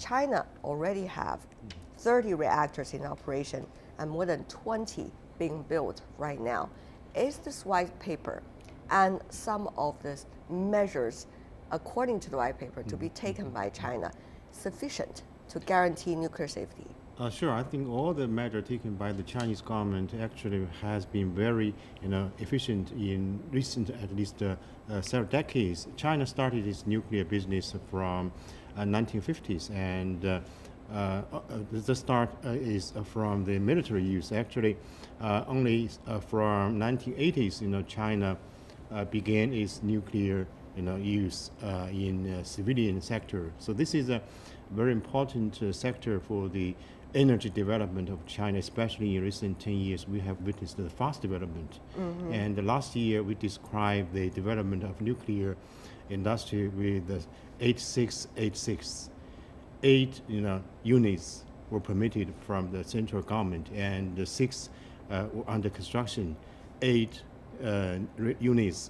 China already have 30 reactors in operation and more than 20 being built right now. Is this white paper and some of the measures according to the white paper to be taken by China sufficient to guarantee nuclear safety? Sure. I think all the measures taken by the Chinese government actually has been very, efficient in recent, at least several decades. China started its nuclear business from 1950s, and the start is from the military use. Actually, only from 1980s, China began its nuclear use in civilian sector. So this is a very important sector for the energy development of China, especially in recent 10 years. We have witnessed the fast development. And last year we described the development of nuclear industry with the 8686. 8 units were permitted from the central government, and the 6 were under construction. 8 units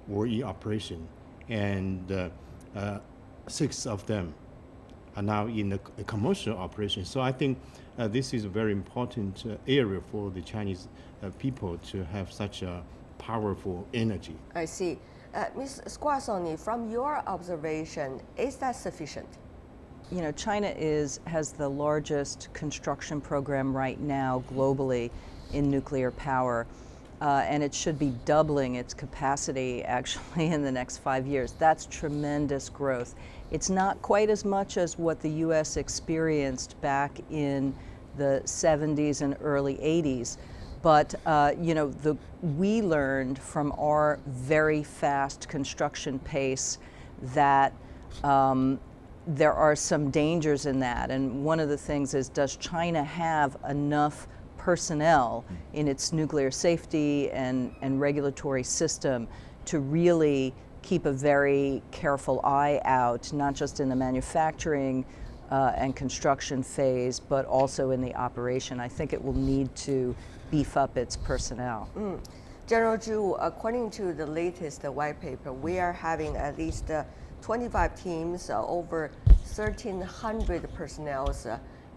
were in operation, and 6 of them are now in a commercial operation. So I think this is a very important area for the Chinese people to have such a powerful energy. I see. Ms. Squassoni, from your observation, is that sufficient? China has the largest construction program right now globally in nuclear power, and it should be doubling its capacity actually in the next 5 years. That's tremendous growth. It's not quite as much as what the U.S. experienced back in the 70s and early 80s, but we learned from our very fast construction pace that there are some dangers in that. And one of the things is, does China have enough personnel in its nuclear safety and regulatory system to really keep a very careful eye out, not just in the manufacturing and construction phase, but also in the operation? I think it will need to beef up its personnel. General Zhu, according to the latest white paper, we are having at least 25 teams, over 1,300 personnel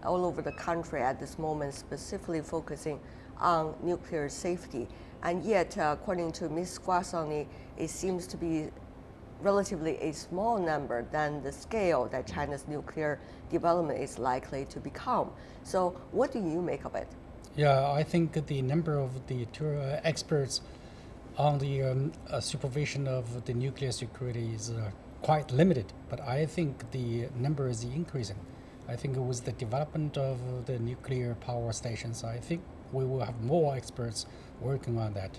all over the country at this moment, specifically focusing on nuclear safety. And yet, according to Ms. Squassoni, it seems to be relatively a small number than the scale that China's nuclear development is likely to become. So what do you make of it? Yeah, I think the number of the experts on the supervision of the nuclear security is quite limited, but I think the number is increasing. I think with the development of the nuclear power stations, I think we will have more experts working on that.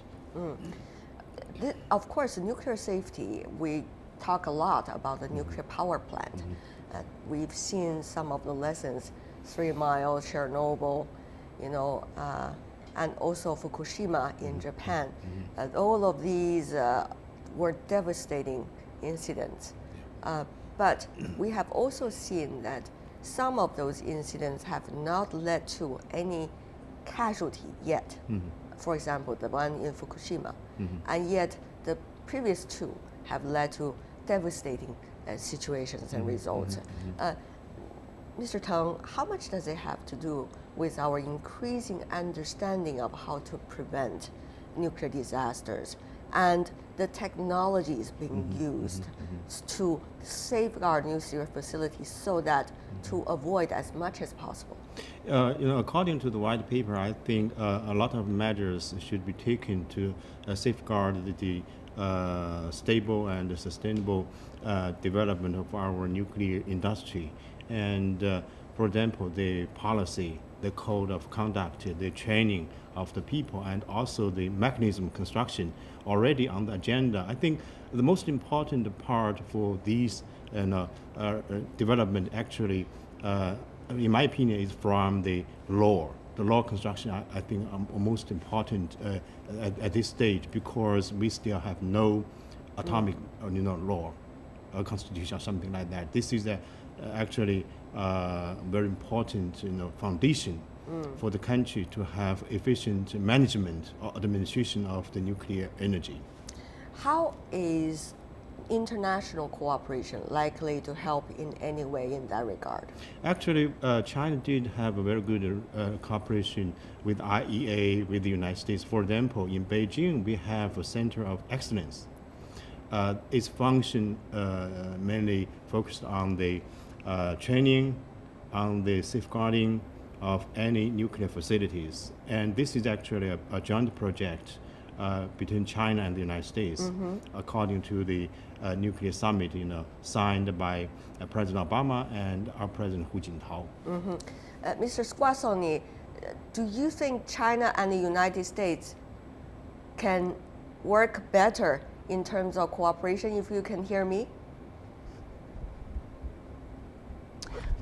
Of course, nuclear safety, we talk a lot about the nuclear power plant. We've seen some of the lessons, 3 Mile, Chernobyl, and also Fukushima in Japan. All of these were devastating incidents. But we have also seen that some of those incidents have not led to any casualty yet. For example, the one in Fukushima. And yet the previous 2 have led to devastating situations and results. Mr. Teng, how much does it have to do with our increasing understanding of how to prevent nuclear disasters and the technologies being used to safeguard nuclear facilities so that to avoid as much as possible? According to the white paper, I think a lot of measures should be taken to safeguard the stable and sustainable development of our nuclear industry. And for example, the policy, the code of conduct, the training of the people, and also the mechanism construction already on the agenda. I think the most important part for these development actually, in my opinion, is from the law. The law construction, I think, are most important at this stage, because we still have no atomic law, or constitution, or something like that. This is actually very important foundation for the country to have efficient management or administration of the nuclear energy. How is international cooperation likely to help in any way in that regard? Actually, China did have a very good cooperation with IEA, with the United States. For example, in Beijing, we have a Center of Excellence. Its function mainly focused on the training, on the safeguarding of any nuclear facilities. And this is actually a joint project between China and the United States, according to the nuclear summit, signed by President Obama and our President Hu Jintao. Mr. Squassoni, do you think China and the United States can work better in terms of cooperation, if you can hear me?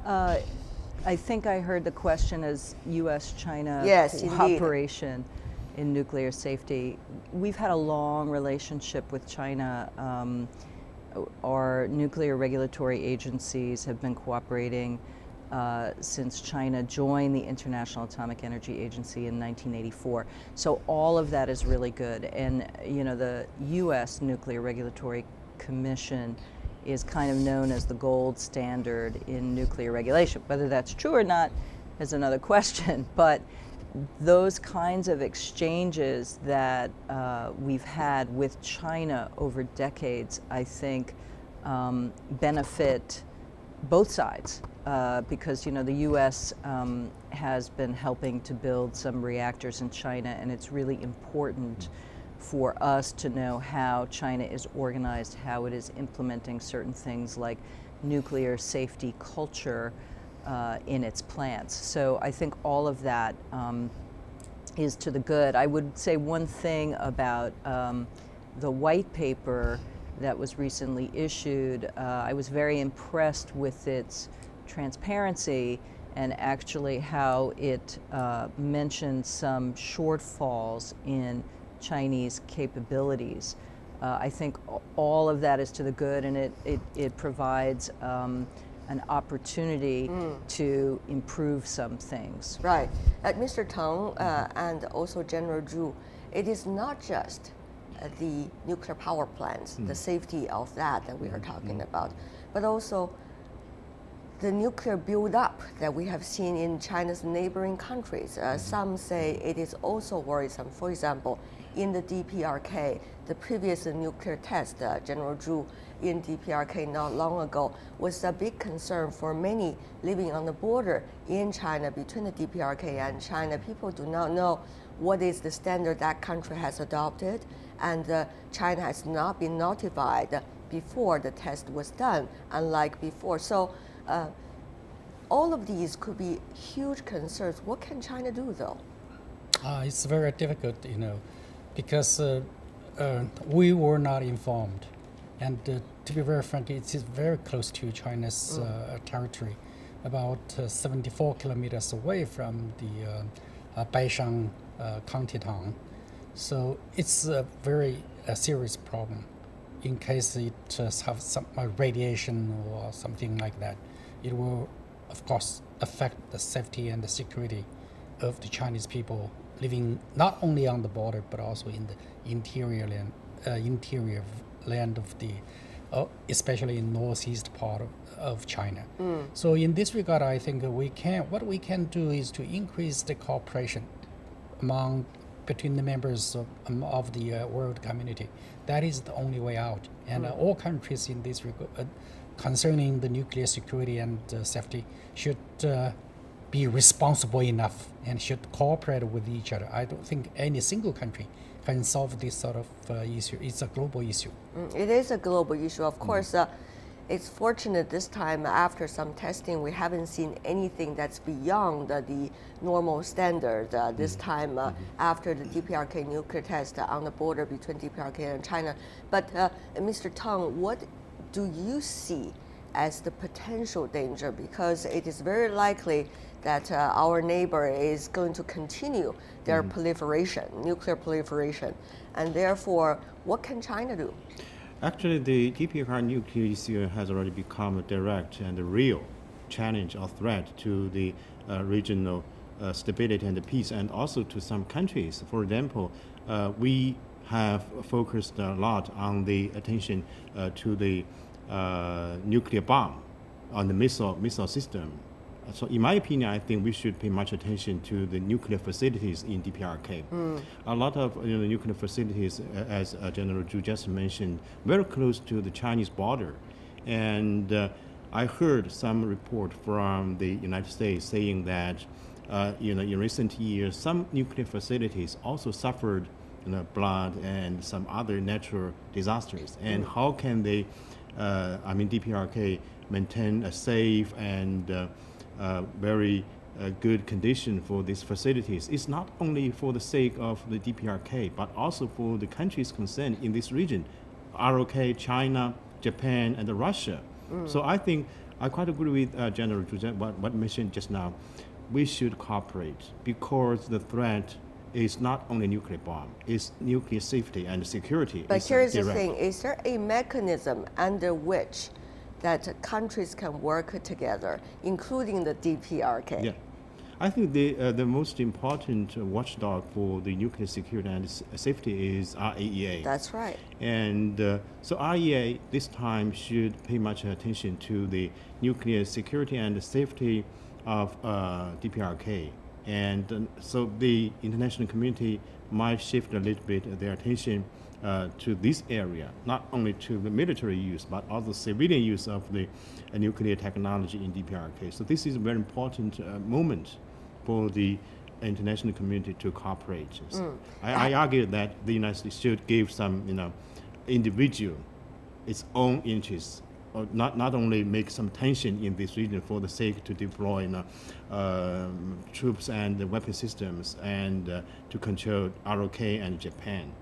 I think I heard the question as U.S.-China Yes, cooperation in nuclear safety. We've had a long relationship with China. Our nuclear regulatory agencies have been cooperating since China joined the International Atomic Energy Agency in 1984. So all of that is really good. And the U.S. Nuclear Regulatory Commission is kind of known as the gold standard in nuclear regulation. Whether that's true or not is another question. But those kinds of exchanges that we've had with China over decades, I think, benefit both sides because the U.S. Has been helping to build some reactors in China, and it's really important for us to know how China is organized, how it is implementing certain things like nuclear safety culture in its plants. So I think all of that is to the good. I would say one thing about the white paper that was recently issued. I was very impressed with its transparency and actually how it mentioned some shortfalls in Chinese capabilities. I think all of that is to the good, and it provides an opportunity to improve some things. Right. Mr. Teng and also General Zhu, it is not just the nuclear power plants, the safety of that we are talking about, but also the nuclear build-up that we have seen in China's neighboring countries. Some say it is also worrisome. For example, in the DPRK, the previous nuclear test, General Zhu in DPRK not long ago, was a big concern for many living on the border in China between the DPRK and China. People do not know what is the standard that country has adopted, and China has not been notified before the test was done, unlike before. So all of these could be huge concerns. What can China do, though? It's very difficult, because we were not informed. And to be very frank, it is very close to China's territory, about 74 kilometers away from the Baishan County town. So it's a very serious problem. In case it has some radiation or something like that, it will, of course, affect the safety and the security of the Chinese people living not only on the border but also in the interior land of the, especially in northeast part of China. So in this regard, I think what we can do is to increase the cooperation between the members of the world community. That is the only way out. And all countries in this regard, concerning the nuclear security and safety, should be responsible enough and should cooperate with each other. I don't think any single country can solve this sort of issue. It's a global issue. It is a global issue. Of course, it's fortunate this time after some testing, we haven't seen anything that's beyond the normal standard this time after the DPRK nuclear test on the border between DPRK and China. But Mr. Teng, what do you see as the potential danger? Because it is very likely that our neighbor is going to continue their proliferation, nuclear proliferation, and therefore, what can China do? Actually, the DPRK nuclear issue has already become a direct and a real challenge or threat to the regional stability and the peace, and also to some countries. For example, we have focused a lot on the attention to the nuclear bomb, on the missile system. So in my opinion, I think we should pay much attention to the nuclear facilities in DPRK. A lot of nuclear facilities, as General Zhu just mentioned, very close to the Chinese border. And I heard some report from the United States saying that in recent years, some nuclear facilities also suffered blood and some other natural disasters. And how can they, DPRK, maintain a safe and very good condition for these facilities? It's not only for the sake of the DPRK, but also for the countries concerned in this region, ROK, China, Japan, and Russia. So I think I quite agree with General Zhu, what mentioned just now. We should cooperate because the threat is not only nuclear bomb, it's nuclear safety and security. But here's the thing, is there a mechanism under which that countries can work together, including the DPRK? Yeah. I think the most important watchdog for the nuclear security and safety is RAEA. That's right. And so RAEA this time should pay much attention to the nuclear security and safety of DPRK. And so the international community might shift a little bit their attention to this area, not only to the military use, but also civilian use of the nuclear technology in DPRK. So this is a very important moment for the international community to cooperate. I argue that the United States should give some, individual its own interests, or not only make some tension in this region for the sake to deploy troops and weapon systems and to control ROK and Japan.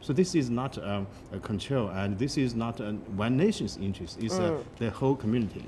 So this is not a control, and this is not one nation's interest. It's the whole community.